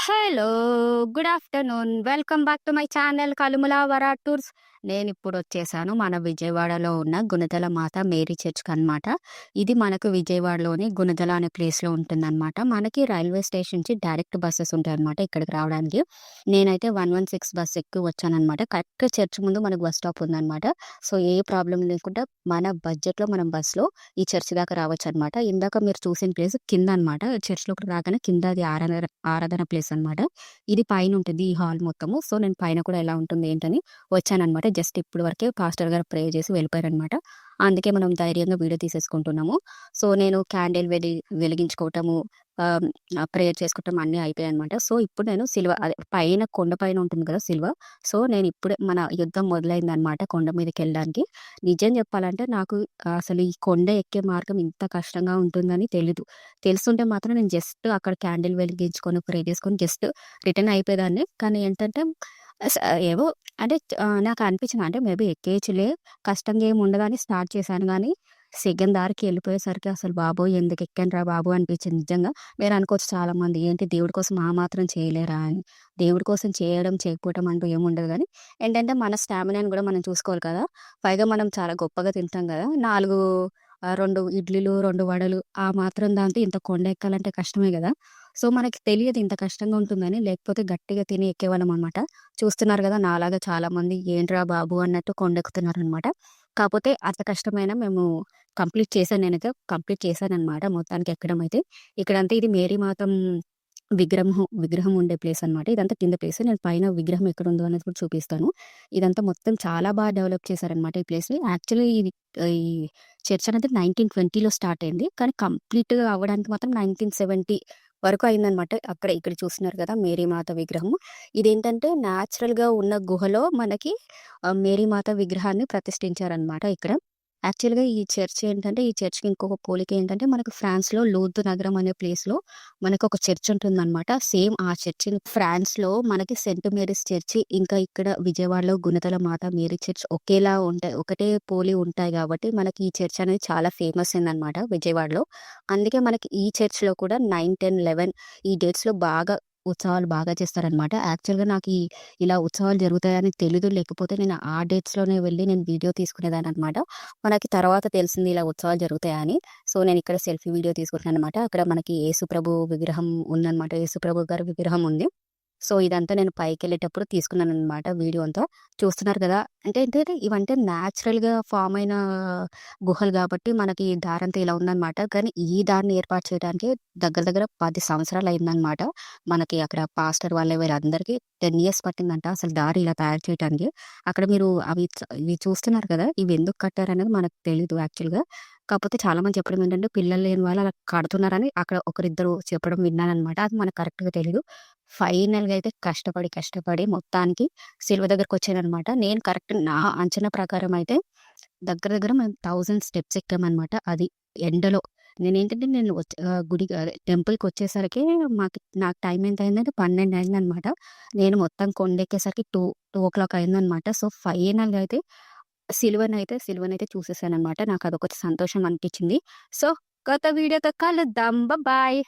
Hello! Good afternoon. Welcome back to my channel Kalumula Vara tours. నేనిప్పుడొచ్చేసాను మన విజయవాడలో ఉన్న గుణదల మాత మేరీ చర్చ్‌కనమాట. ఇది మనకు విజయవాడలోని గుణదల అనే ప్లేస్‌లో ఉంటుందనమాట. మనకి రైల్వే స్టేషన్ నుంచి డైరెక్ట్ బసెస్ ఉంటాయనమాట ఇక్కడికి రావడానికి. నేనైతే 116 బస్ ఎక్కి వచ్చాననమాట. కరెక్ట్‌గా చర్చ్ ముందు మనకు బస్ స్టాప్ ఉందనమాట. సో, ఏ ప్రాబ్లమ్ లేకుండా మన బడ్జెట్‌లో మనం బస్‌లో ఈ చర్చ్ దాకా రావచ్చనమాట. ఇందాక మీరు చూసిన ప్లేస్ కిందనమాట. చర్చ్‌లోకి రాగానే కింద అది ఆరాధన ప్లేస్ అనమాట. ఇది పైనుంటుంది ఈ హాల్ మొత్తము. సో, నేను పైన కూడా ఎలా ఉంటుంది ఏంటని వచ్చాననమాట. జస్ట్ ఇప్పుడు వరకే పాస్టర్ గారు ప్రే చేసి వెళ్ళిపోయారనమాట. అందుకే మనం ధైర్యంగా వీడియో తీసేసుకుంటున్నాము. సో, నేను క్యాండిల్ వెలిగించుకోవటము, ఆహ్, ప్రేయర్ చేసుకోవటం అన్నీ అయిపోయాయనమాట. సో, ఇప్పుడు నేను అదే పైన కొండ పైన ఉంటుంది కదా సిలువ. సో, నేను ఇప్పుడే మన యుద్ధం మొదలైందనమాట కొండ మీదకెళ్ళడానికి. నిజం చెప్పాలంటే నాకు అసలు ఈ కొండ ఎక్కే మార్గం ఇంత కష్టంగా ఉంటుందని తెలీదు. తెలుసుంటే మాత్రం నేను జస్ట్ అక్కడ క్యాండిల్ వెలిగించుకొని, ప్రే చేసుకొని జస్ట్ రిటర్న్ అయిపోయేదాన్ని. కానీ ఏంటంటే అస ఏవో అంటే నాకు అనిపించింది అంటే మేబీ ఎక్కేయచ్చులే, కష్టంగా ఏమి ఉండదని స్టార్ట్ చేశాను గానీ, సెగం దారికి ఎళ్ళిపోయేసరికి అసలు బాబోయ్! ఎందుకు ఎక్కానురా బాబు అనిపించింది నిజంగా. మీరు అనుకోవచ్చు చాలామంది ఏంటి దేవుడి కోసం ఆ మాత్రం చేయలేరా అని. దేవుడి కోసం చేయడం, చేయకపోవడం అంటూ ఏముండదు గానీ, ఏంటంటే మన స్టామినాని గూడా మనం చూసుకోవాలి కదా! పైగా మనం చాలా గొప్పగా తింటాం గదా! 2 ఇడ్లీలు, 2 వడలు ఆ మాత్రం దాంతో ఇంత కొండ ఎక్కాలంటే కష్టమే గదా! సో, మనకి తెలియదు ఇంత కష్టంగా ఉంటుందని. లేకపోతే గట్టిగా తిని ఎక్కేవాళ్ళమనమాట. చూస్తున్నారు గదా! నాలాగా చాలామంది ఏంట్రా బాబు అన్నట్టు కొండెక్కుతున్నారనమాట. కాపోతే అంత కష్టమైనా మేము నేనైతే కంప్లీట్ చేశాననమాట మొత్తానికి ఎక్కడం అయితే. ఇక్కడంతా ఇది మేరీమాత విగ్రహం ఉండే ప్లేసనమాట. ఇదంతా కింద ప్లేస్. నేను పైన విగ్రహం ఎక్కడుందో అనేది కూడా చూపిస్తాను. ఇదంతా మొత్తం చాలా డెవలప్ చేశారనమాట ఈ ప్లేస్‌ని. యాక్చువల్లీ ఈ చర్చ్ అనేది 1920లో స్టార్ట్ అయింది. కానీ కంప్లీట్‌గా అవ్వడానికి మాత్రం 1970 వరకు అయిందనమాట. ఇక్కడ చూస్తున్నారు కదా! మేరీమాత విగ్రహం. ఇదేంటంటే న్యాచురల్‌గా ఉన్న గుహలో మనకి మేరీమాత విగ్రహాన్ని ప్రతిష్ఠించారనమాట ఇక్కడ. యాక్చువల్‌గా ఈ చర్చ్‌కి ఇంకొక పోలిక ఏంటంటే మనకు ఫ్రాన్స్‌లో లూర్ద్ నగరం అనే ప్లేస్‌లో మనకొక చర్చ్ ఉంటుందనమాట. సేమ్ ఆ చర్చిని ఫ్రాన్స్‌లో మనకి సెయింట్ మేరీస్ చర్చి, ఇంకా ఇక్కడ విజయవాడలో గుణదల మాత మేరీ చర్చ్ ఒకేలా ఉంటాయి. ఒకటే పోలి ఉంటాయి గాబట్టి, మనకి ఈ చర్చ్ అనేది చాలా ఫేమస్ అయిందనమాట విజయవాడలో. అందుకే మనకి ఈ చర్చ్‌లో కూడా 9, 10, 11 ఈ డేట్స్‌లో ఉత్సవాలు బాగా చేస్తారనమాట. యాక్చువల్‌గా ఇలా ఉత్సవాలు జరుగుతాయని తెలీదు. లేకపోతే నేను ఆ డేట్స్‌లోనే వెళ్ళి నేను వీడియో తీసుకునేదాన్ననమాట. మనకి తర్వాత తెలిసింది ఇలా ఉత్సవాలు జరుగుతాయని. సో, నేనిక్కడ సెల్ఫీ వీడియో తీసుకుంటున్నాననమాట. అక్కడ మనకి యేసుప్రభు విగ్రహం ఉందనమాట. యేసుప్రభు గారి విగ్రహం ఉంది. సో, ఇదంతా నేను పైకెళ్ళేటప్పుడు తీసుకున్నాననమాట వీడియో అంతా. చూస్తున్నారు కదా! అంటే ఏంటంటే ఇవంటే న్యాచురల్‌గా ఫార్మ్ అయిన గుహలు గాబట్టి మనకి దారంతా ఇలా ఉందనమాట. కానీ ఈ దారిని ఏర్పాటు చేయడానికి దగ్గర దగ్గర 10 సంవత్సరాలయిందనమాట. మనకి అక్కడ పాస్టర్ వీళ్ళందరికీ 10 ఇయర్స్ పట్టిందంట అసలు దారి ఇలా తయారు చేయటానికి. అక్కడ మీరు ఇవి చూస్తున్నారు కదా! ఇవెందుకు కట్టారనేది మనకు తెలీదు యాక్చువల్‌గా. కాకపోతే చాలామంది చెప్పడం ఏంటంటే పిల్లలు లేని వాళ్ళు అలా కడుతున్నారని అక్కడ ఒకరిద్దరు చెప్పడం విన్నాననమాట. అది మనకు కరెక్ట్‌గా తెలీదు. ఫైనల్‌గా అయితే కష్టపడి మొత్తానికి సిలువ దగ్గరకొచ్చాననమాట. నేను కరెక్ట్ నా అంచనా ప్రకారం అయితే దగ్గర దగ్గర మేము 1000 స్టెప్స్ ఎక్కామనమాట. అది ఎండలో. గుడికి అదే టెంపుల్‌కొచ్చేసరికి నాకు టైం ఎంత అయిందంటే 12 అయిందనమాట. నేను మొత్తం కొండెక్కేసరికి 2 అయిందనమాట. సో, ఫైనల్‌గా అయితే సిలువనైతే చూసేసాననమాట. నాకదొకటి సంతోషం అనిపిచ్చింది. సో, కొత్త వీడియోతో కలుద్దాం. బాయ్.